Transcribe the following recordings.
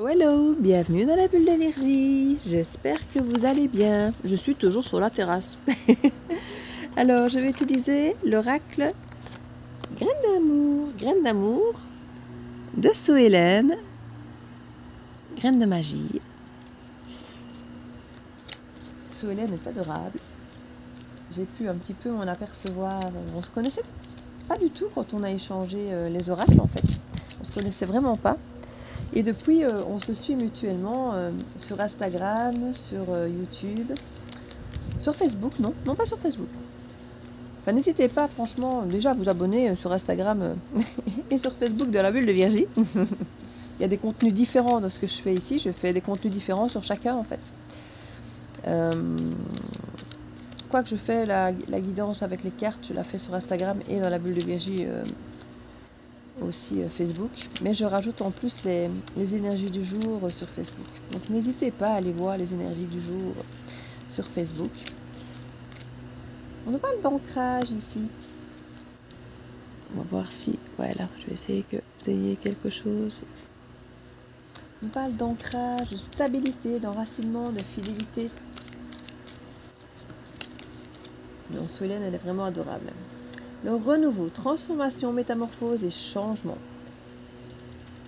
Hello, bienvenue dans la bulle de Virgie. J'espère que vous allez bien. Je suis toujours sur la terrasse. Alors, je vais utiliser l'oracle Graine d'amour de Sohélène, Graine de magie. Sohélène est adorable. J'ai pu un petit peu m'en apercevoir. On se connaissait pas du tout quand on a échangé les oracles en fait. On se connaissait vraiment pas. Et depuis, on se suit mutuellement sur Instagram, sur YouTube, sur Facebook, non pas sur Facebook. Enfin, n'hésitez pas, franchement, déjà à vous abonner sur Instagram et sur Facebook de la bulle de Virgie. Il y a des contenus différents de ce que je fais ici. Je fais des contenus différents sur chacun, en fait. Quoique je fais la guidance avec les cartes, je la fais sur Instagram et dans la bulle de Virgie aussi Facebook, mais je rajoute en plus les énergies du jour sur Facebook. Donc n'hésitez pas à aller voir les énergies du jour sur Facebook. On nous parle d'ancrage ici. On va voir si, voilà, je vais essayer que vous ayez quelque chose. On nous parle d'ancrage, de stabilité, d'enracinement, de fidélité. Donc Sohélène, elle est vraiment adorable. Le renouveau, transformation, métamorphose et changement.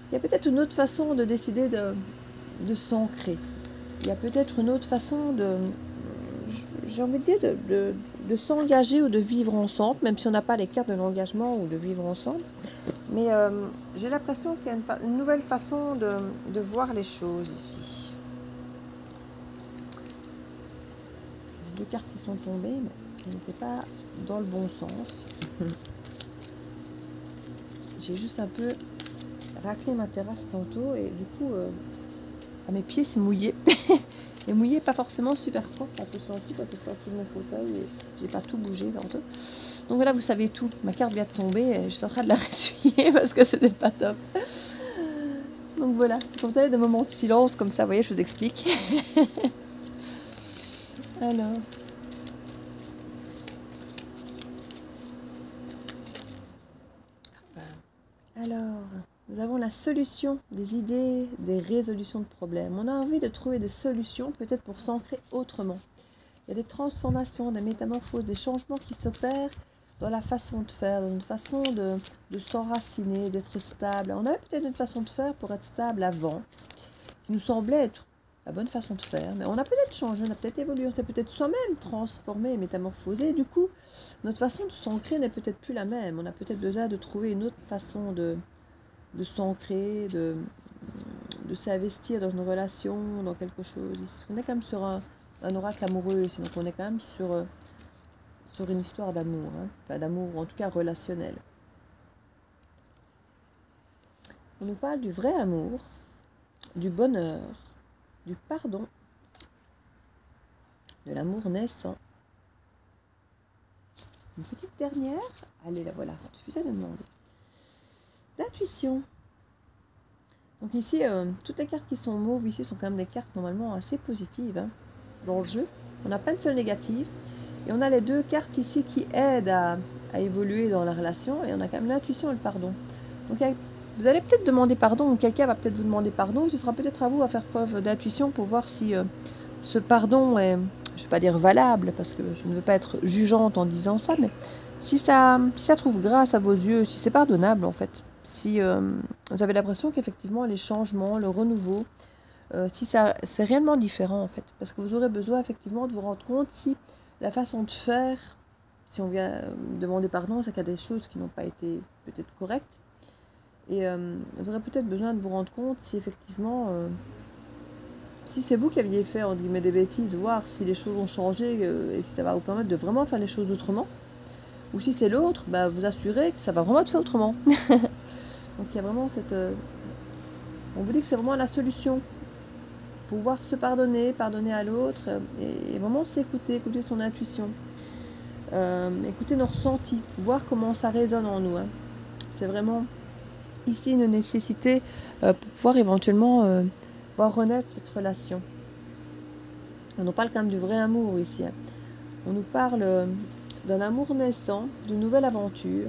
Il y a peut-être une autre façon de décider de s'ancrer. Il y a peut-être une autre façon j'ai envie de dire, de s'engager ou de vivre ensemble, même si on n'a pas les cartes de l'engagement ou de vivre ensemble. Mais j'ai l'impression qu'il y a une nouvelle façon de voir les choses ici. Les deux cartes qui sont tombées, mais elles n'étaient pas dans le bon sens. J'ai juste un peu raclé ma terrasse tantôt et du coup, à mes pieds, c'est mouillé. Et mouillé, pas forcément super propre, un peu senti parce que c'est sorti de mon fauteuil et j'ai pas tout bougé tantôt. Donc voilà, vous savez tout. Ma carte vient de tomber et je suis en train de la ressuyer parce que c'était pas top. Donc voilà, c'est comme ça, il y a des moments de silence comme ça, vous voyez, je vous explique. Alors. Nous avons la solution, des idées, des résolutions de problèmes. On a envie de trouver des solutions, peut-être pour s'ancrer autrement. Il y a des transformations, des métamorphoses, des changements qui s'opèrent dans la façon de faire, dans une façon de s'enraciner, d'être stable. On avait peut-être une façon de faire pour être stable avant, qui nous semblait être la bonne façon de faire, mais on a peut-être changé, on a peut-être évolué, on s'est peut-être soi-même transformé, métamorphosé. Et du coup, notre façon de s'ancrer n'est peut-être plus la même. On a peut-être besoin de trouver une autre façon de s'ancrer, de s'investir dans une relation, dans quelque chose. On est quand même sur un oracle amoureux, donc on est quand même sur une histoire d'amour, hein. Enfin d'amour, en tout cas relationnel. On nous parle du vrai amour, du bonheur, du pardon, de l'amour naissant. Une petite dernière, allez la voilà, il suffisait de demander. L'intuition. Donc ici, toutes les cartes qui sont mauves ici sont quand même des cartes normalement assez positives, hein, dans le jeu. On n'a pas une seule négative. Et on a les deux cartes ici qui aident à évoluer dans la relation. Et on a quand même l'intuition et le pardon. Donc vous allez peut-être demander pardon, ou quelqu'un va peut-être vous demander pardon. Et ce sera peut-être à vous à faire preuve d'intuition pour voir si ce pardon est, je ne vais pas dire valable, parce que je ne veux pas être jugeante en disant ça, mais si ça trouve grâce à vos yeux, si c'est pardonnable en fait. Si vous avez l'impression qu'effectivement les changements, le renouveau, si c'est réellement différent en fait. Parce que vous aurez besoin effectivement de vous rendre compte si la façon de faire, si on vient demander pardon, c'est qu'il y a des choses qui n'ont pas été peut-être correctes. Et vous aurez peut-être besoin de vous rendre compte si effectivement, si c'est vous qui aviez fait entre guillemets des bêtises, voir si les choses ont changé et si ça va vous permettre de vraiment faire les choses autrement. Ou si c'est l'autre, bah, vous assurez que ça va vraiment être fait autrement. Donc il y a vraiment cette... on vous dit que c'est vraiment la solution. Pouvoir se pardonner, pardonner à l'autre, et vraiment s'écouter, écouter son intuition. Écouter nos ressentis, voir comment ça résonne en nous. Hein. C'est vraiment ici une nécessité pour pouvoir éventuellement voir renaître cette relation. On nous parle quand même du vrai amour ici. Hein. On nous parle d'un amour naissant, d'une nouvelle aventure.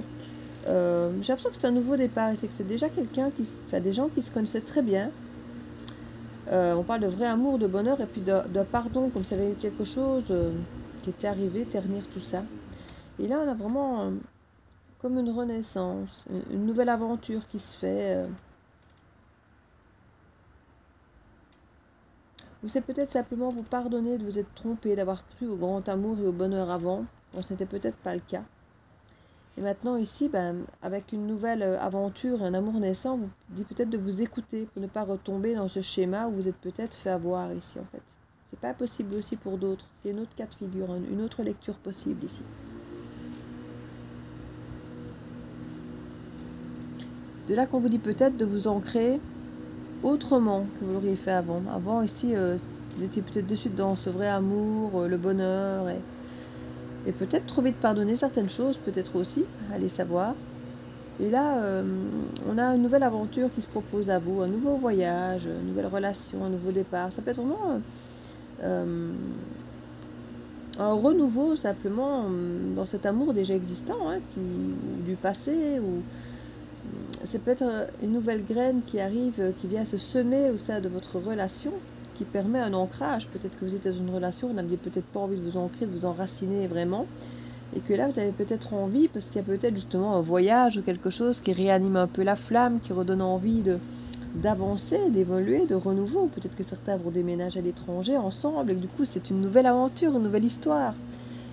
J'ai l'impression que c'est un nouveau départ et c'est que c'est déjà quelqu'un des gens qui se connaissaient très bien, On parle de vrai amour, de bonheur et puis de pardon, comme ça avait eu quelque chose qui était arrivé, ternir tout ça. Et là, on a vraiment comme une renaissance, une nouvelle aventure qui se fait. Ou c'est peut-être simplement vous pardonner de vous être trompé, d'avoir cru au grand amour et au bonheur avant. Bon, ce n'était peut-être pas le cas. Et maintenant ici, avec une nouvelle aventure, un amour naissant, vous dit peut-être de vous écouter pour ne pas retomber dans ce schéma où vous êtes peut-être fait avoir ici en fait. C'est pas possible aussi pour d'autres. C'est une autre cas de figure, une autre lecture possible ici. De là qu'on vous dit peut-être de vous ancrer autrement que vous l'auriez fait avant. Avant ici, vous étiez peut-être de suite dans ce vrai amour, le bonheur et peut-être trop vite pardonner certaines choses, peut-être aussi, allez savoir. Et là, on a une nouvelle aventure qui se propose à vous, un nouveau voyage, une nouvelle relation, un nouveau départ. Ça peut être vraiment un renouveau simplement dans cet amour déjà existant, hein, du passé, ou c'est peut-être une nouvelle graine qui arrive, qui vient se semer au sein de votre relation, qui permet un ancrage. Peut-être que vous êtes dans une relation, vous n'aviez peut-être pas envie de vous ancrer, de vous enraciner vraiment. Et que là, vous avez peut-être envie, parce qu'il y a peut-être justement un voyage ou quelque chose qui réanime un peu la flamme, qui redonne envie d'avancer, d'évoluer, de renouveau. Peut-être que certains vont déménager à l'étranger ensemble, et que du coup, c'est une nouvelle aventure, une nouvelle histoire.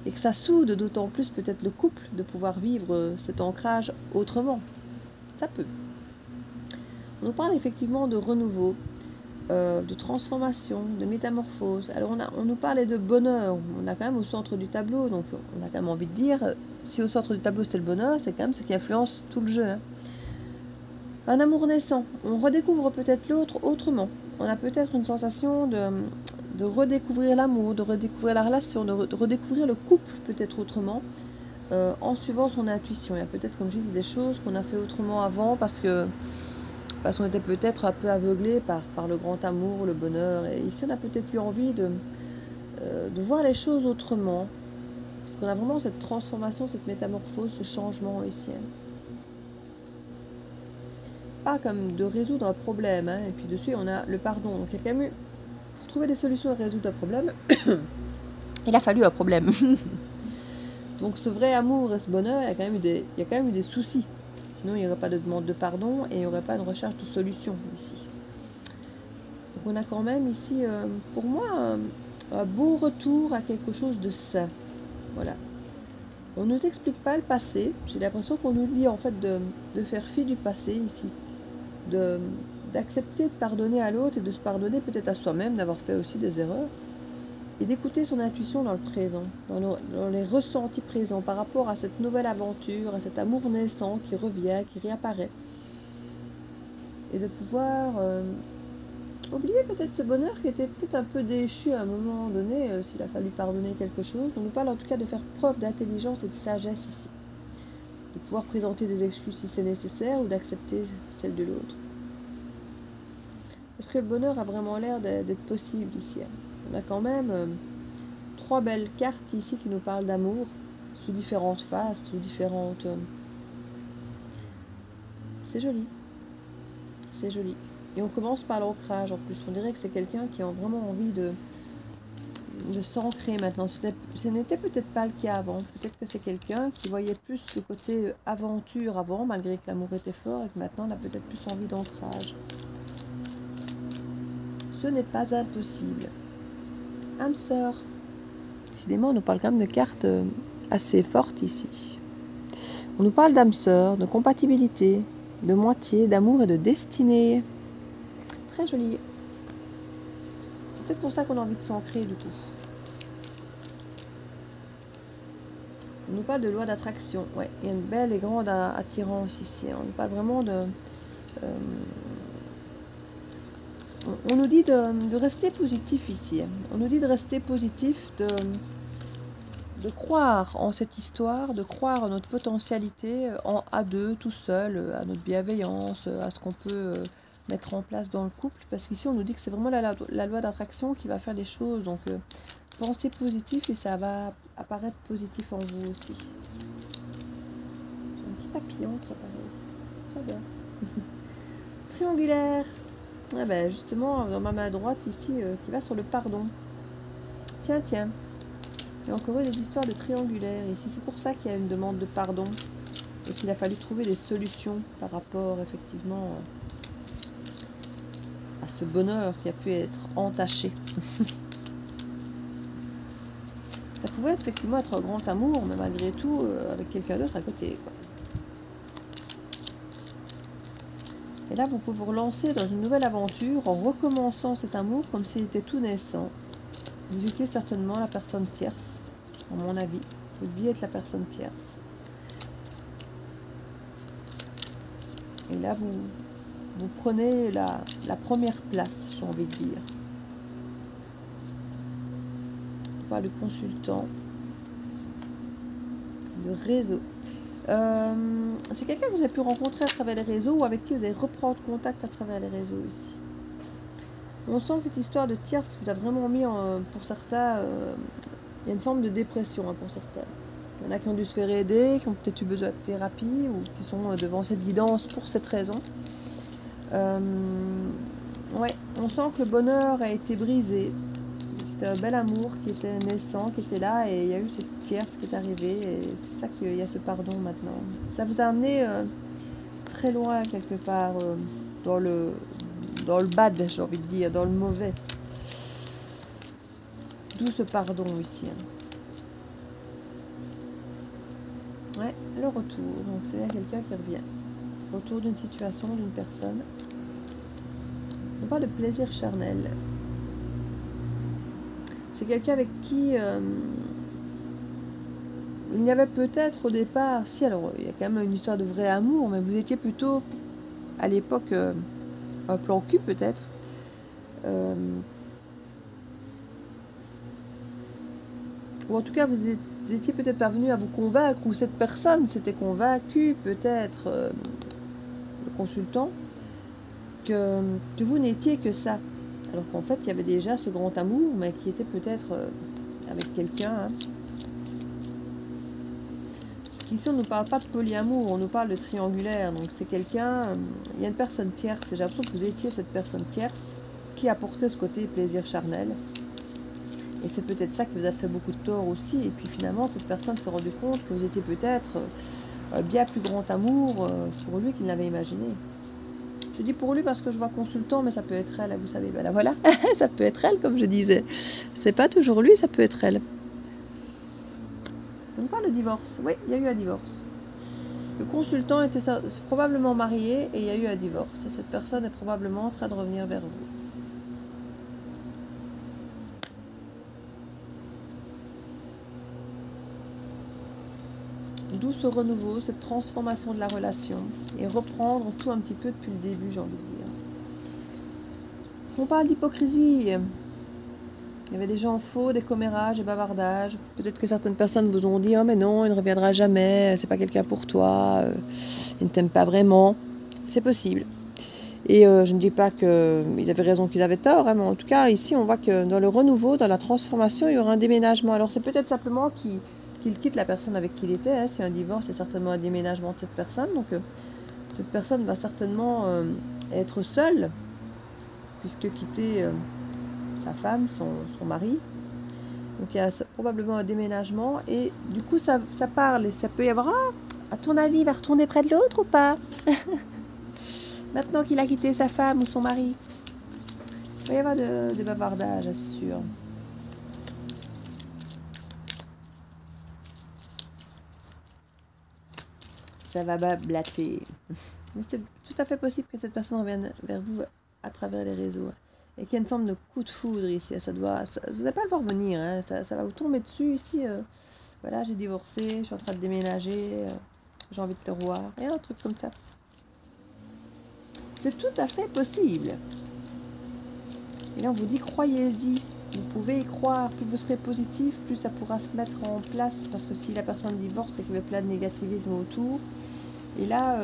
Et que ça soude d'autant plus peut-être le couple de pouvoir vivre cet ancrage autrement. Ça peut. On nous parle effectivement de renouveau, de transformation, de métamorphose. Alors on nous parlait de bonheur, on a quand même au centre du tableau, donc on a quand même envie de dire, si au centre du tableau c'est le bonheur, c'est quand même ce qui influence tout le jeu. Hein. Un amour naissant, on redécouvre peut-être l'autre autrement. On a peut-être une sensation de redécouvrir l'amour, de redécouvrir la relation, de redécouvrir le couple peut-être autrement, en suivant son intuition. Il y a peut-être, comme je dis, des choses qu'on a fait autrement avant parce qu'on était peut-être un peu aveuglé par le grand amour, le bonheur. Et ici, on a peut-être eu envie de voir les choses autrement. Parce qu'on a vraiment cette transformation, cette métamorphose, ce changement ici. Hein. Pas comme de résoudre un problème. Hein. Et puis dessus, on a le pardon. Donc il y a quand même eu, pour trouver des solutions à résoudre un problème, il a fallu un problème. Donc ce vrai amour et ce bonheur, il y a quand même eu des soucis. Sinon, il n'y aurait pas de demande de pardon et il n'y aurait pas de recherche de solution ici. Donc on a quand même ici, pour moi, un beau retour à quelque chose de sain. Voilà. On ne nous explique pas le passé. J'ai l'impression qu'on nous dit en fait de faire fi du passé ici. D'accepter de pardonner à l'autre et de se pardonner peut-être à soi-même, d'avoir fait aussi des erreurs. Et d'écouter son intuition dans le présent, dans les ressentis présents par rapport à cette nouvelle aventure, à cet amour naissant qui revient, qui réapparaît. Et de pouvoir oublier peut-être ce bonheur qui était peut-être un peu déchu à un moment donné, s'il a fallu pardonner quelque chose. On nous parle en tout cas de faire preuve d'intelligence et de sagesse ici. De pouvoir présenter des excuses si c'est nécessaire ou d'accepter celle de l'autre. Parce que le bonheur a vraiment l'air d'être possible ici. On a quand même 3 belles cartes ici qui nous parlent d'amour, sous différentes faces, sous différentes... C'est joli. C'est joli. Et on commence par l'ancrage en plus. On dirait que c'est quelqu'un qui a vraiment envie de s'ancrer maintenant. Ce n'était peut-être pas le cas avant. Peut-être que c'est quelqu'un qui voyait plus le côté aventure avant, malgré que l'amour était fort, et que maintenant on a peut-être plus envie d'ancrage. Ce n'est pas impossible. Âme sœur. Décidément, on nous parle quand même de cartes assez fortes ici. On nous parle d'âme sœur, de compatibilité, de moitié, d'amour et de destinée. Très joli. C'est peut-être pour ça qu'on a envie de s'ancrer du tout. On nous parle de loi d'attraction. Ouais, il y a une belle et grande attirance ici. On nous parle vraiment de... on nous dit de rester positif ici. On nous dit de rester positif, de croire en cette histoire, de croire en notre potentialité, à deux, tout seul, à notre bienveillance, à ce qu'on peut mettre en place dans le couple. Parce qu'ici, on nous dit que c'est vraiment la loi d'attraction qui va faire les choses. Donc, pensez positif et ça va apparaître positif en vous aussi. J'ai un petit papillon qui apparaît ici. Très bien. Triangulaire. Ah ben justement, dans ma main droite ici, qui va sur le pardon. Tiens, tiens. Il y a encore eu des histoires de triangulaire ici. C'est pour ça qu'il y a une demande de pardon. Et qu'il a fallu trouver des solutions par rapport, effectivement, à ce bonheur qui a pu être entaché. Ça pouvait effectivement être un grand amour, mais malgré tout, avec quelqu'un d'autre à côté, quoi. Et là, vous pouvez vous relancer dans une nouvelle aventure en recommençant cet amour comme s'il était tout naissant. Vous étiez certainement la personne tierce, à mon avis. Vous deviez être la personne tierce. Et là, vous prenez la première place, j'ai envie de dire. On parle de consultant, de réseau. C'est quelqu'un que vous avez pu rencontrer à travers les réseaux ou avec qui vous allez reprendre contact à travers les réseaux ici. On sent que cette histoire de tierce vous a vraiment mis, pour certains, il y a une forme de dépression pour certains. Il y en a qui ont dû se faire aider, qui ont peut-être eu besoin de thérapie ou qui sont devant cette guidance pour cette raison. Ouais, on sent que le bonheur a été brisé. C'était un bel amour qui était naissant, qui était là, et il y a eu cette tierce qui est arrivée, et c'est ça qu'il y a ce pardon maintenant. Ça vous a amené très loin quelque part, dans le bad, j'ai envie de dire, dans le mauvais. D'où ce pardon ici. Ouais, le retour. Donc c'est bien quelqu'un qui revient. Retour d'une situation, d'une personne. On parle de plaisir charnel. C'est quelqu'un avec qui il y avait peut-être au départ, si alors il y a quand même une histoire de vrai amour, mais vous étiez plutôt à l'époque un plan cul peut-être. Ou en tout cas vous étiez peut-être parvenu à vous convaincre, ou cette personne s'était convaincue peut-être, le consultant, que vous n'étiez que ça. Alors qu'en fait il y avait déjà ce grand amour, mais qui était peut-être avec quelqu'un. Hein. Ici, on ne nous parle pas de polyamour, on nous parle de triangulaire. Donc c'est quelqu'un, il y a une personne tierce, et j'ai l'impression que vous étiez cette personne tierce qui apportait ce côté plaisir charnel. Et c'est peut-être ça qui vous a fait beaucoup de tort aussi. Et puis finalement, cette personne s'est rendue compte que vous étiez peut-être un bien plus grand amour pour lui qu'il n'avait imaginé. Je dis pour lui parce que je vois consultant, mais ça peut être elle, vous savez. Ben là, voilà, ça peut être elle, comme je disais. C'est pas toujours lui, ça peut être elle. On parle de divorce. Oui, il y a eu un divorce. Le consultant était probablement marié et il y a eu un divorce. Et cette personne est probablement en train de revenir vers vous. D'où ce renouveau, cette transformation de la relation et reprendre tout un petit peu depuis le début, j'ai envie de dire. On parle d'hypocrisie. Il y avait des gens faux, des commérages, des bavardages. Peut-être que certaines personnes vous ont dit « Oh mais non, il ne reviendra jamais, c'est pas quelqu'un pour toi, il ne t'aime pas vraiment. » C'est possible. Et je ne dis pas qu'ils avaient raison, qu'ils avaient tort, hein, mais en tout cas, ici, on voit que dans le renouveau, dans la transformation, il y aura un déménagement. Alors c'est peut-être simplement qu'il quitte la personne avec qui il était. Hein. C'est un divorce, c'est certainement un déménagement de cette personne. Donc cette personne va certainement être seule, puisque quitter sa femme, son mari. Donc il y a probablement un déménagement. Et du coup, ça parle. Et ça peut y avoir, à ton avis, il va retourner près de l'autre ou pas? Maintenant qu'il a quitté sa femme ou son mari. Il va y avoir des bavardages, c'est sûr. Ça va blatter. Mais c'est tout à fait possible que cette personne revienne vers vous à travers les réseaux. Et qu'il y ait une forme de coup de foudre ici. Vous n'allez pas le voir venir. Hein. Ça va vous tomber dessus ici. Voilà, j'ai divorcé, je suis en train de déménager, j'ai envie de te revoir. Et un truc comme ça. C'est tout à fait possible. Et là, on vous dit, croyez-y. Vous pouvez y croire. Plus vous serez positif, plus ça pourra se mettre en place. Parce que si la personne divorce, c'est qu'il y avait plein de négativisme autour. Et là,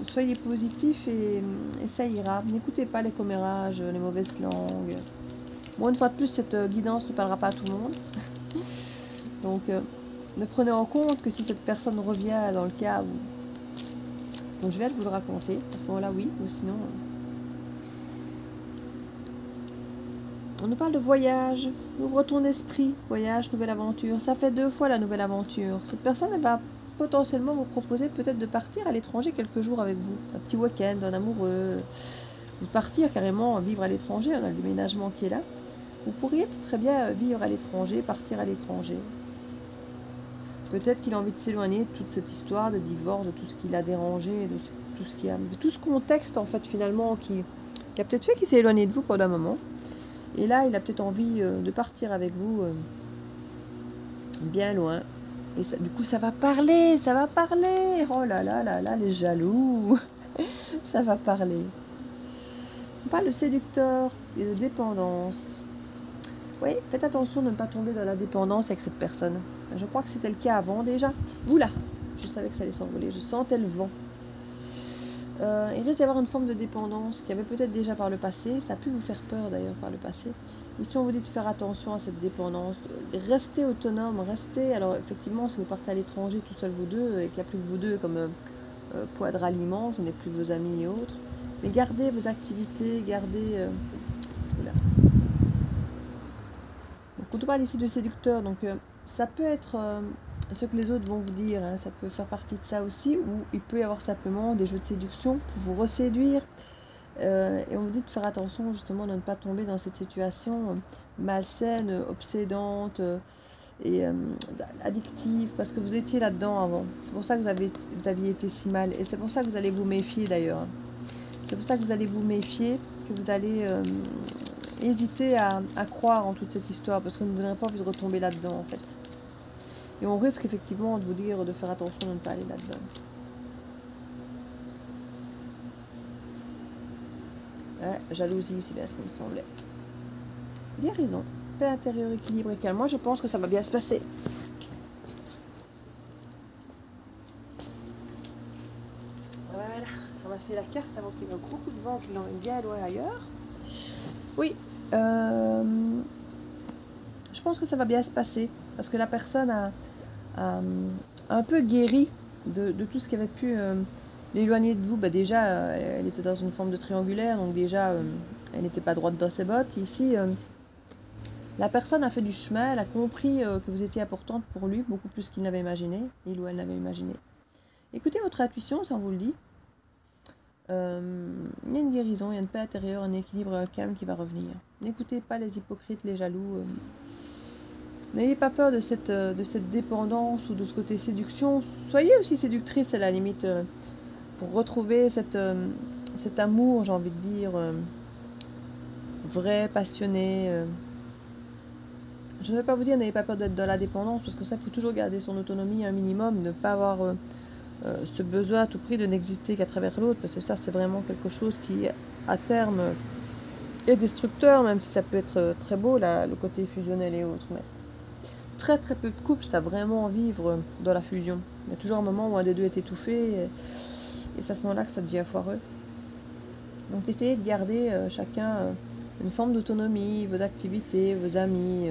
soyez positif et ça ira. N'écoutez pas les commérages, les mauvaises langues. Bon, une fois de plus, cette guidance ne parlera pas à tout le monde. Donc, ne prenez en compte que si cette personne revient dans le cas où... Donc, je vais vous le raconter. À ce moment-là, oui. Ou sinon... On nous parle de voyage. Ouvre ton esprit. Voyage, nouvelle aventure. Ça fait 2 fois la nouvelle aventure. Cette personne, elle va potentiellement vous proposer peut-être de partir à l'étranger quelques jours avec vous. Un petit week-end, un amoureux. Ou partir carrément vivre à l'étranger. On a le déménagement qui est là. Vous pourriez très bien vivre à l'étranger, partir à l'étranger. Peut-être qu'il a envie de s'éloigner de toute cette histoire de divorce, de tout ce qui l'a dérangé, de tout ce contexte en fait finalement qui a peut-être fait qu'il s'est éloigné de vous pendant un moment. Et là, il a peut-être envie de partir avec vous bien loin. Et ça, du coup, ça va parler, ça va parler. Oh là là là là, les jaloux. Ça va parler. On parle de séducteur et de dépendance. Oui, faites attention de ne pas tomber dans la dépendance avec cette personne. Je crois que c'était le cas avant déjà. Oula, je savais que ça allait s'envoler, je sentais le vent. Il risque d'y avoir une forme de dépendance qui avait peut-être déjà par le passé. Ça a pu vous faire peur d'ailleurs par le passé. Ici, on vous dit de faire attention à cette dépendance. Restez autonome, restez. Alors, effectivement, si vous partez à l'étranger tout seul vous deux et qu'il n'y a plus que vous deux comme poids de ralliement, ce n'est plus vos amis et autres. Mais gardez vos activités, gardez. Oula. Donc, quand on parle ici de séducteur, donc ça peut être ce que les autres vont vous dire, hein, ça peut faire partie de ça aussi, ou il peut y avoir simplement des jeux de séduction pour vous reséduire. Et on vous dit de faire attention justement de ne pas tomber dans cette situation malsaine, obsédante et addictive, parce que vous étiez là-dedans avant. C'est pour ça que vous aviez été si mal, et c'est pour ça que vous allez vous méfier d'ailleurs. C'est pour ça que vous allez vous méfier, que vous allez hésiter à croire en toute cette histoire, parce que vous n'aurez pas envie de retomber là-dedans en fait. Et on risque effectivement de vous dire de faire attention de ne pas aller là-dedans. Ouais, jalousie, c'est bien ce qui me semblait. Guérison, paix intérieure, équilibre et calme. Moi, je pense que ça va bien se passer. Voilà, ramasser la carte avant qu'il y ait un gros coup de vent qui l'emmène bien loin ailleurs. Oui, je pense que ça va bien se passer parce que la personne a un peu guéri de tout ce qui avait pu l'éloigner de vous. Bah déjà, elle était dans une forme de triangulaire, donc déjà, elle n'était pas droite dans ses bottes. Ici, la personne a fait du chemin, elle a compris que vous étiez importante pour lui, beaucoup plus qu'il n'avait imaginé, il ou elle n'avait imaginé. Écoutez votre intuition, ça on vous le dit. Il y a une guérison, il y a une paix intérieure, un équilibre calme qui va revenir. N'écoutez pas les hypocrites, les jaloux. N'ayez pas peur de cette dépendance ou de ce côté séduction. Soyez aussi séductrice à la limite pour retrouver cet amour, j'ai envie de dire, vrai, passionné. Je ne vais pas vous dire n'ayez pas peur d'être dans la dépendance, parce que ça, il faut toujours garder son autonomie un minimum, ne pas avoir ce besoin à tout prix de n'exister qu'à travers l'autre, parce que ça, c'est vraiment quelque chose qui, à terme, est destructeur, même si ça peut être très beau, là, le côté fusionnel et autres. Mais très très peu de couples savent vraiment vivre dans la fusion. Il y a toujours un moment où un des deux est étouffé, et c'est à ce moment-là que ça devient foireux. Donc essayez de garder chacun une forme d'autonomie, vos activités, vos amis.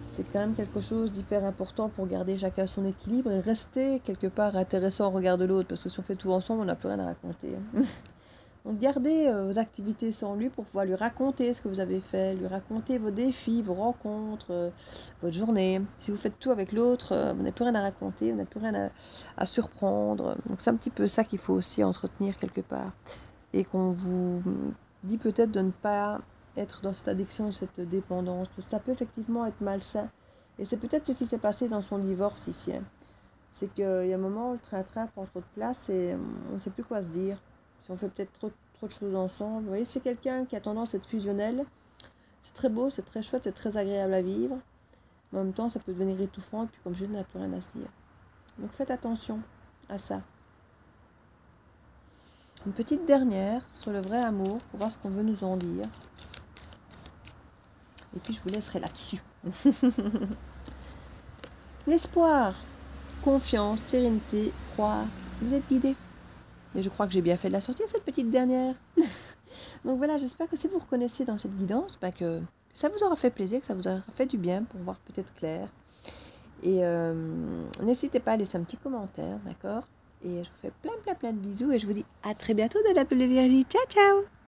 C'est quand même quelque chose d'hyper important pour garder chacun son équilibre et rester quelque part intéressant au regard de l'autre, parce que si on fait tout ensemble, on n'a plus rien à raconter. Donc gardez vos activités sans lui pour pouvoir lui raconter ce que vous avez fait, lui raconter vos défis, vos rencontres, votre journée. Si vous faites tout avec l'autre, vous n'avez plus rien à raconter, vous n'avez plus rien à surprendre. Donc c'est un petit peu ça qu'il faut aussi entretenir quelque part. Et qu'on vous dit peut-être de ne pas être dans cette addiction, cette dépendance. Parce que ça peut effectivement être malsain. Et c'est peut-être ce qui s'est passé dans son divorce ici. Hein. C'est qu'il y a un moment où le train-train prend trop de place et on ne sait plus quoi se dire. Si on fait peut-être trop de choses ensemble. Vous voyez, c'est quelqu'un qui a tendance à être fusionnel. C'est très beau, c'est très chouette, c'est très agréable à vivre. Mais en même temps, ça peut devenir étouffant. Et puis comme je n'ai plus rien à se dire. Donc faites attention à ça. Une petite dernière sur le vrai amour pour voir ce qu'on veut nous en dire. Et puis je vous laisserai là-dessus. L'espoir, confiance, sérénité, croire. Vous êtes guidés. Et je crois que j'ai bien fait de la sortir cette petite dernière. Donc voilà, j'espère que si vous reconnaissez dans cette guidance, que ça vous aura fait plaisir, que ça vous aura fait du bien pour voir peut-être clair. Et n'hésitez pas à laisser un petit commentaire, d'accord ? Et je vous fais plein de bisous et je vous dis à très bientôt de la Belle Viergie. Ciao, ciao!